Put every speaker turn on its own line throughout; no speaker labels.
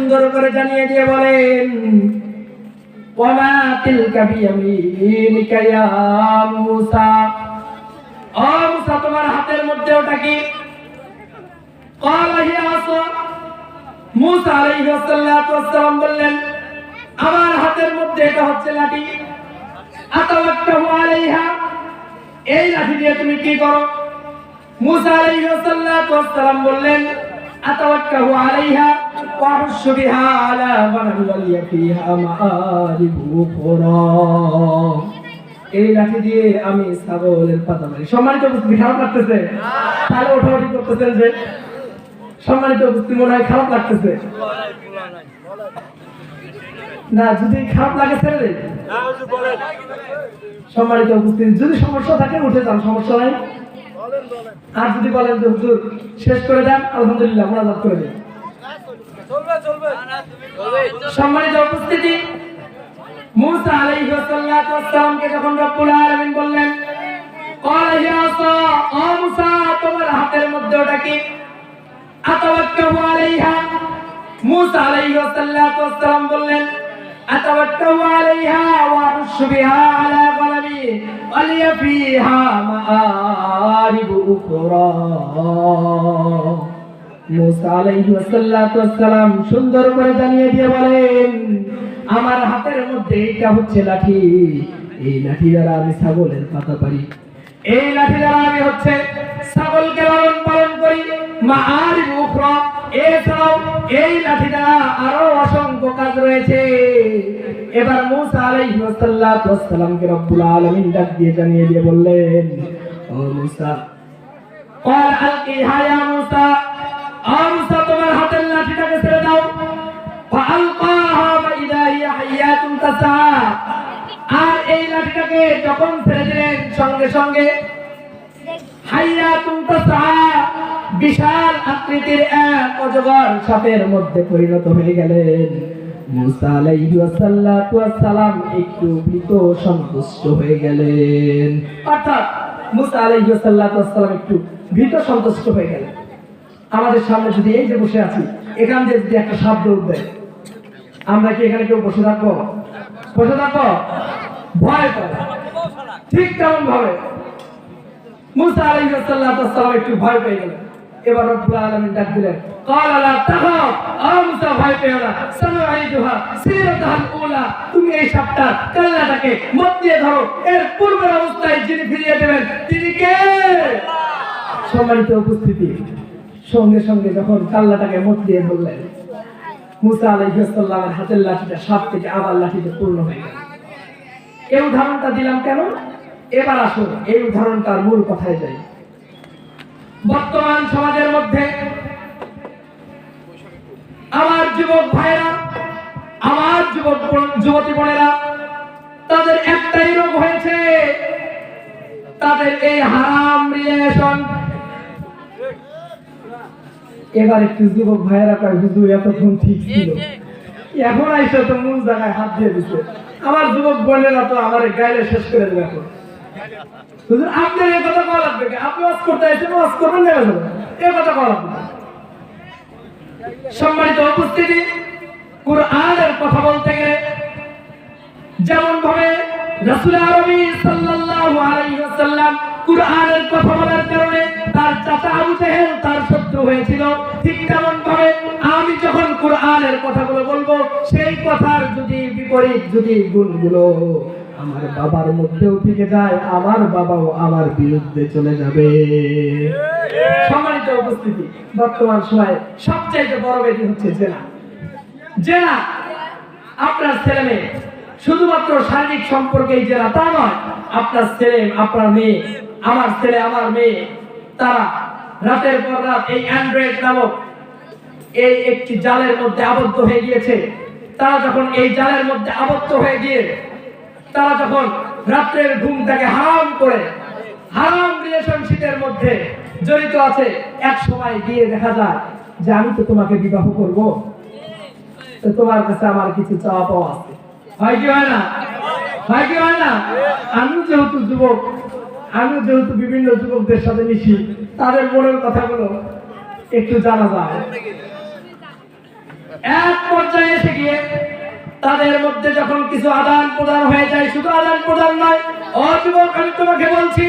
সুন্দর করে জানিয়ে দিয়ে বলেন ওয়া তিলকা বিয়ামিনিকা ইয়া মূসা, ও মূসা তোমার হাতের মধ্যে ওটা কি? ক্বালা হিয়া আসা, মূসা আলাইহিস সালাতু ওয়াস সালাম বললেন আমার হাতের মধ্যে এটা হচ্ছে লাঠি। আতাওয়াক্কাহু আলাইহা, এই লাঠি দিয়ে তুমি কি করো? মূসা আলাইহিস সালাতু ওয়াস সালাম বললেন আতাওয়াক্কাহু আলাইহা ওয়া আহশু বিহা আলা গনামি ওয়ালিয়া ফিহা মাআরিবু উখরা, এই লাঠি দিয়ে আমি ছাগলের পাতা মারি। সম্মানিত উপস্থিতি, খারাপ লাগতেছে? তাহলে ওঠাউঠি করতেছেন যে সম্মানিত উপস্থিতি, মনে হয় খারাপ লাগতেছে না? যদি খারাপ লাগে ছেড়ে দেন। সম্মানিত উপস্থিতি, যদি সমস্যা থাকে উঠে যান, সমস্যা নাই। আর যদি বলেন যে হুজুর শেষ করে দেন, আলহামদুলিল্লাহ মুনাজাত করে দেন। সম্মানিত উপস্থিতি, মূসা আলাইহিস সালাতু ওয়াস সালামকে যখন রব্বুল আলামিন বললেন ক্বালা ইয়া আসা, ও মূসা তোমার হাতের মধ্যে ওটা কি? আতাওয়াক্কাহু আলাইহা, মূসা আলাইহিস সালাতু ওয়াস সালাম বললেন আতাওয়াক্কাহু আলাইহা ওয়া আহশু বিহা আলা গনামি ওয়ালিয়া ফিহা মাআরিবু উখরা। মূসা আলাইহিস সালাতু ওয়াস সালাম সুন্দর করে জানিয়ে দিয়ে বলেন আমার হাতের মধ্যে এটা হচ্ছে লাঠি, এই লাঠি দ্বারা আমি ছাগলের পাতা পারি, এই লাঠি দ্বারা আমি হচ্ছে ছাগলকে লালন পালন করি। মাআরিবু উখরা, এছাড়াও এই লাঠি দ্বারা আরো অসংখ্য কাজ রয়েছে। এবার মূসা আলাইহিস সালাতু ওয়াস সালামকে রব্বুল আলামিন ডাক দিয়ে জানিয়ে দিয়ে বললেন ও মূসা, ক্বাল আলকিহা ইয়া মূসা, ও মূসা তোমার হাতের লাঠিটাকে ছেড়ে দাও। ফাআলকাহা ফাইদা হিয়া হাইয়াতুন তাসা, আর এই লাঠিটাকে যখন ছেড়ে দিলেন সঙ্গে সঙ্গে হাইয়াতুন তাসা, বিশাল আকৃতির এক অজগর সাপের মধ্যে পরিণত হয়ে গেলেন। মূসা আলাইহিস সালাতু ওয়াস সালাম একটু ভীত সন্তুষ্ট হয়ে গেলেন, অর্থাৎ মূসা আলাইহিস সালাতু ওয়াস সালাম একটু ভীত সন্তুষ্ট হয়ে গেলেন। আমাদের সামনে যদি এই যে বসে আছি, এখান দিয়ে যদি একটা সাপ দৌড় দেয়, আমরা কি এখানে কেউ বসে থাকবো? বসে থাকবো? ভয় পাবে। ঠিক তেমন ভাবে মূসা আলাইহিস সালাতু ওয়াস সালাম একটু ভয় পেয়ে গেলেন। এবার রব্বুল আলামিন ডাক দিলেন ক্বালা লা তাখাফ, ও মূসা ভয় পেও না, সানুঈদুহা সিরাতাল উলা, তুমি এই সাপটা কাল্লাটাকে মত দিয়ে ধরো, এর পূর্বের অবস্থায় যিনি ফিরিয়ে দেবেন তিনি কে? সম্মানিত উপস্থিতি, সঙ্গে সঙ্গে যখন কাল্লাটাকে মত দিয়ে ধরলেন, মূসা আলাইহিস সালামের হাতের লাঠিটা সাপ থেকে আবার লাঠিতে পূর্ণ হয়ে গেল। এই উদাহরণটা দিলাম কেন? এবার আসুন এই উদাহরণটার মূল কথায় যাই। বর্তমান সমাজের মধ্যে আমার যুবক ভাইরা, আমার যুবতী বোনেরা, তাদের একটাই রোগ হয়েছে, তাদের এই হারাম রিলেশন। এবার একটু যুবক ভাইরা কয় হুজুর এতক্ষণ ঠিক ছিল, এখন আইসা তো মূল জায়গায় হাত দিয়ে দিচ্ছে। আমার যুবক বোনেরা তো আমার গায়ে শেষ করে দেবে। এখন হুজুর আপনার এই কথা বলা লাগবে, আপনি ওয়াজ করতে আইছেন, ওয়াজ করবেন না, এই কথা বলা লাগবে। সম্মানিত উপস্থিতি, কুরআনের কথা বলতে গেলে যেমন ভাবে রাসূল আরবি সাল্লাল্লাহু আলাইহি ওয়াসাল্লাম কুরআনের কথা বলার কারণে তার চাচা আবু জেহেল তার শত্রু হয়েছিল, ঠিক তেমন ভাবে আমি যখন কুরআনের কথাগুলো বলবো, সেই কথার যদি বিপরীত যদি গুণগুলো আমার বাবার মধ্যেও থেকে যায়, আমার বাবাও আমার বিরুদ্ধে চলে যাবে। সম্মানিত উপস্থিতি, বর্তমান সময়ে সবচেয়ে বড় ব্যাধি হচ্ছে জেনা। জেনা, আপনার ছেলে মেয়ে শুধুমাত্র শারীরিক সম্পর্কেই জেনা তা নয়, আপনার ছেলে আপনার মেয়ে, আমার ছেলে আমার মেয়ে, তারা রাতের পর রাত এই অ্যান্ড্রয়েড নামক এই একটি জালের মধ্যে আবদ্ধ হয়ে গিয়েছে। তারা যখন এই জালের মধ্যে আবদ্ধ হয়ে গিয়ে তারা যখন রাত্রের ঘুমটাকে হারাম করে হারাম রিলেশনশিপের মধ্যে জড়িত আছে, এক সময় গিয়ে দেখা যায় যে আমি তো তোমাকে বিবাহ করব, তো তোমার কাছে আমার কিছু চাওয়া পাওয়া আছে। হয় কি হয় না? হয় কি হয় না? আমি যেহেতু যুবক, আমি যেহেতু বিভিন্ন যুবকদের সাথে মিশি, তাদের মনের কথাগুলো একটু জানা যায়। এক পর্যায়ে এসে গিয়ে তাদের মধ্যে যখন কিছু আদান প্রদান হয়ে যায়, শুধু আদান প্রদান নয়, ও যুবক আমি তোমাকে বলছি,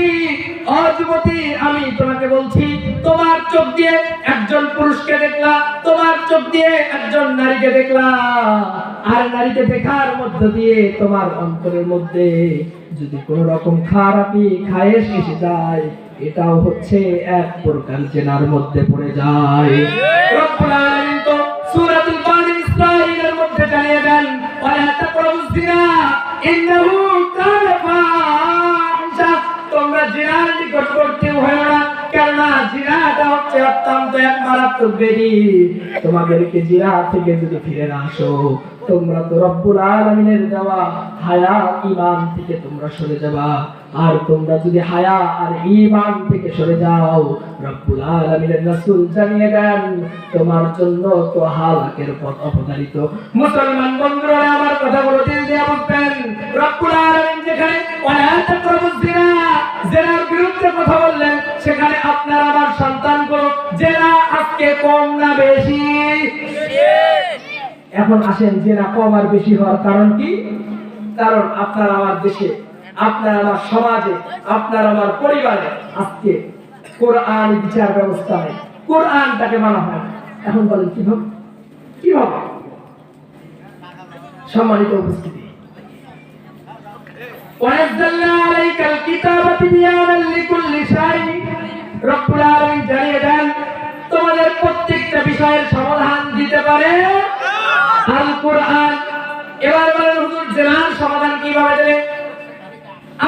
ও যুবতী আমি তোমাকে বলছি, তোমার চোখ দিয়ে একজন পুরুষকে দেখলা, তোমার চোখ দিয়ে একজন নারীকে দেখলা, আর নারীকে দেখার মধ্য দিয়ে তোমার অন্তরের মধ্যে যদি কোন রকম খারাপি খায়েশ এসে যায়, এটাও হচ্ছে এক প্রকার জেনার মধ্যে পড়ে যায়। রব্বুল আলামিন তো সূরাতুল বানি ইসরাঈলের মধ্যে জানিয়ে দেন, ওয়ালা তাকরাবুজ জিনা ইন্নাহু কানা ফাহিশা, তোমরা জিনার নিকটবর্তী হয়ো না, কেননা জিনাটা হচ্ছে অত্যন্ত এক মারাত্মক ব্যাধি। তোমাদেরকে জিনা থেকে যদি ফিরে না আসো, তোমরা তো রব্বুল আলামিনের দেওয়া হায়া ঈমান থেকে তোমরা সরে যাবা, আর তোমরা যদি হায়া আর ঈমান থেকে সরে যাও, রব্বুল আলামিনের রাসূল জানিয়ে দেন তোমার জন্য তো হালাকের পথ অবধারিত। মুসলমান বন্ধুরা আমার কথাগুলো দিল দিয়ে বুঝবেন, রব্বুল আলামিন যেখানে ওয়ালা তাকরাবুজ জিনা, জিনার বিরুদ্ধে কথা বললেন, সেখানে আপনার আমার সন্তানগুলো জিনা আজকে কম না বেশি? এখন আসেন, জিনা কম আর বেশি হওয়ার কারণ কি? কারণ আপনার আমার দেশে, আপনার আমার সমাজে, আপনার আমার পরিবারে আজকে কোরআন বিচার ব্যবস্থা নেই, কোরআনটাকে মানা হয়। এখন বলেন কিভাবে? কিভাবে? সম্মানিত উপস্থিতি, ওয়ানাজ্জালনা আলাইকাল কিতাবা তিবয়ানাল লিকুল্লি শাই, রব্বুল আলামিন জানিয়ে দেন তোমাদের প্রত্যেকটা বিষয়ের সমাধান দিতে পারে আল কোরআন। এবার বলেন হুজুর জিনার সমাধান কিভাবে দেবে?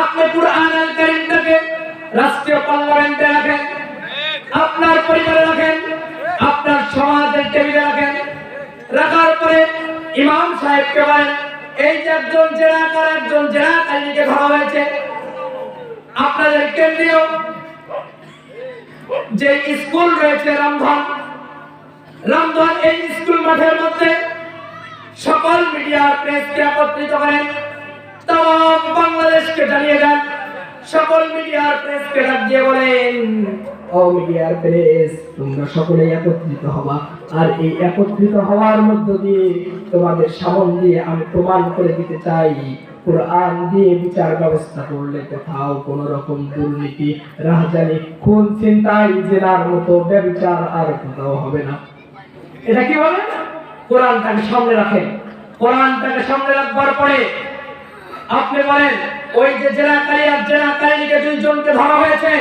আপনি কোরআন আল কারীমটাকে রাষ্ট্রীয় পার্লামেন্টে রাখেন, আপনার পরিবারে রাখেন, আপনার সমাজের টেবিলে রাখেন, রাখার পরে ইমাম সাহেবকে বলেন এই যে একজন জেনাকার, একজন জেনাকারীকে ধরা হয়েছে, আপনাদের কেন্দ্রীয় যে স্কুল রয়েছে রামধন, এই স্কুল মাঠের মধ্যে সকল মিডিয়া প্রেসকে একত্রিত করেন, তাম বাংলাদেশকে জানিয়ে দেন, সকল মিডিয়ার প্রেসকে ডাক দিয়ে বলেন ও মিডিয়ার প্রেস, তোমরা সকলে একত্রিত হবা, আর এই একত্রিত হওয়ার মধ্য দিয়ে তোমাদের সামনে দিয়ে আমি প্রমাণ করে দিতে চাই কোরআন দিয়ে বিচার ব্যবস্থা করলে কোথাও কোন রকম দুর্নীতি, রাজধানী, খুন, ছিনতাই, জেলার মতো ব্যভিচার আর কোথাও হবে না। এটা কি বলে? কোরআনটাকে সামনে রাখেন। কোরআনটাকে সামনে রাখবার পরে আপনি বলেন ওই যে জেনাকারী আর জেনাকারীকে দুইজনকে ধরা হয়েছে,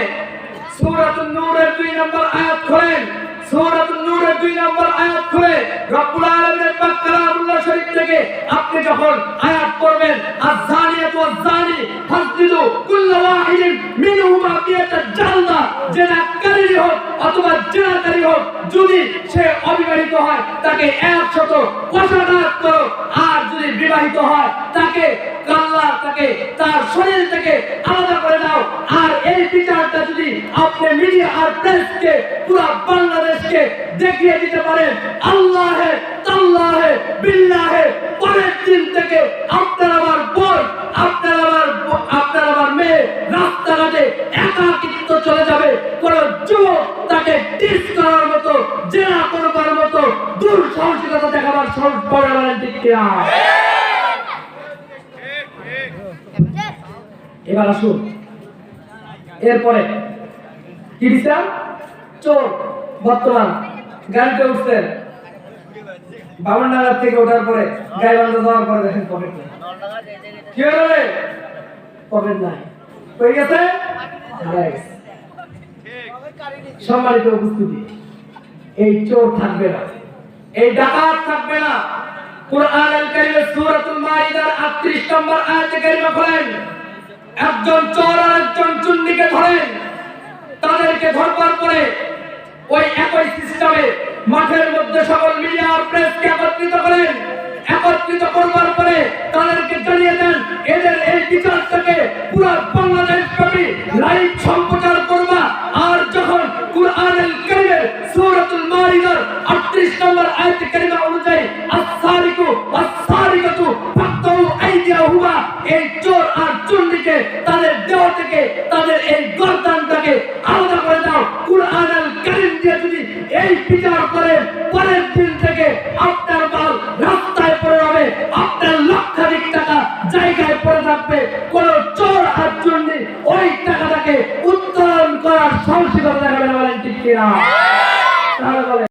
সূরাতুন নূরের 2 নম্বর আয়াত খোলেন, সূরাতুন নূরের 2 নম্বর আয়াত খুলে রব্বুল আলামিনের পাক কালামুল্লাহ শরীফ থেকে আপনি যখন আয়াত পড়বেন, আয-যানিয়াতু ওয়াজ-যানি ফাসদিদু কুল্লা ওয়াহিদিন মিনহুমা বিয়াতা জালদা, জেনাকারী হোক অথবা জেনাকারী হোক, যদি সে অবিবাহিত হয় তাকে 100 কোষাঘাত করো, আর যদি বিবাহিত হয় তাকে কাল্লা, তাকে তার শরীর থেকে আলাদা করে দাও। আর এই বিচারটা যদি আপনি মিডিয়া আর প্রেসকে পুরো বাংলাদেশকে দেখিয়ে দিতে পারেন, আল্লাহে তাল্লাহে বিল্লাহে পরের দিন থেকে আপনার আমার বোন, আপনার আমার মেয়ে রাস্তাঘাটে একাকিত্ব চলে যাবে। কোন যুবক তাকে টিস করার মতো, জেনা করবার মতো দুঃসাহসিকতা দেখাবার সাহস পড়ে না। ঠিক কিনা? এবার আসুন, এরপরে কি বিচার? চোর বর্তমান গাড়িতে উঠছেন, বামনডাঙ্গা থেকে ওঠার পরে গাইবান্ধা যাওয়ার পরে দেখেন পকেট নেই। কি হলো? পকেট নাই, হয়ে গেছে। সম্মানিত উপস্থিতি, এই চোর থাকবে না, এই ডাকাত থাকবে না। কুরআন আল কারীমের সূরাতুল মাইদার 38 নম্বর আয়াতে কারিমা খোলেন, একজন চোর আর একজন চুন্নিকে ধরেন, তাদেরকে ধরবার পরে ওই একই সিস্টেমে মাঠের মধ্যে সকল মিডিয়া আর প্রেসকে একত্রিত করেন, একত্রিত করবার পরে তাদেরকে জানিয়ে দেন এদের এই বিচারটাকে পুরো বাংলাদেশ ব্যাপী লাইভ সম্প্রচার করবা। আর যখন কুরআনুল কারীমের সূরাতুল মাইদার 38 নম্বর আয়াত কারিমা অনুযায়ী আস-সারিকু ওয়াস-সারিকাতু ফাকতাউ আইদিয়াহুমা, এই চোর আর চুন্নিকে তাদের দেহ থেকে তাদের এই গর্দানটাকে আলাদা করে দাও। কুরআনুল কারীম দিয়ে যদি এই বিচার করে পরের দিন থেকে আপনার উত্তোলন করার সাহসিকতা দেখাবেন, বলেন ঠিক কিনা? তাহলে বলেন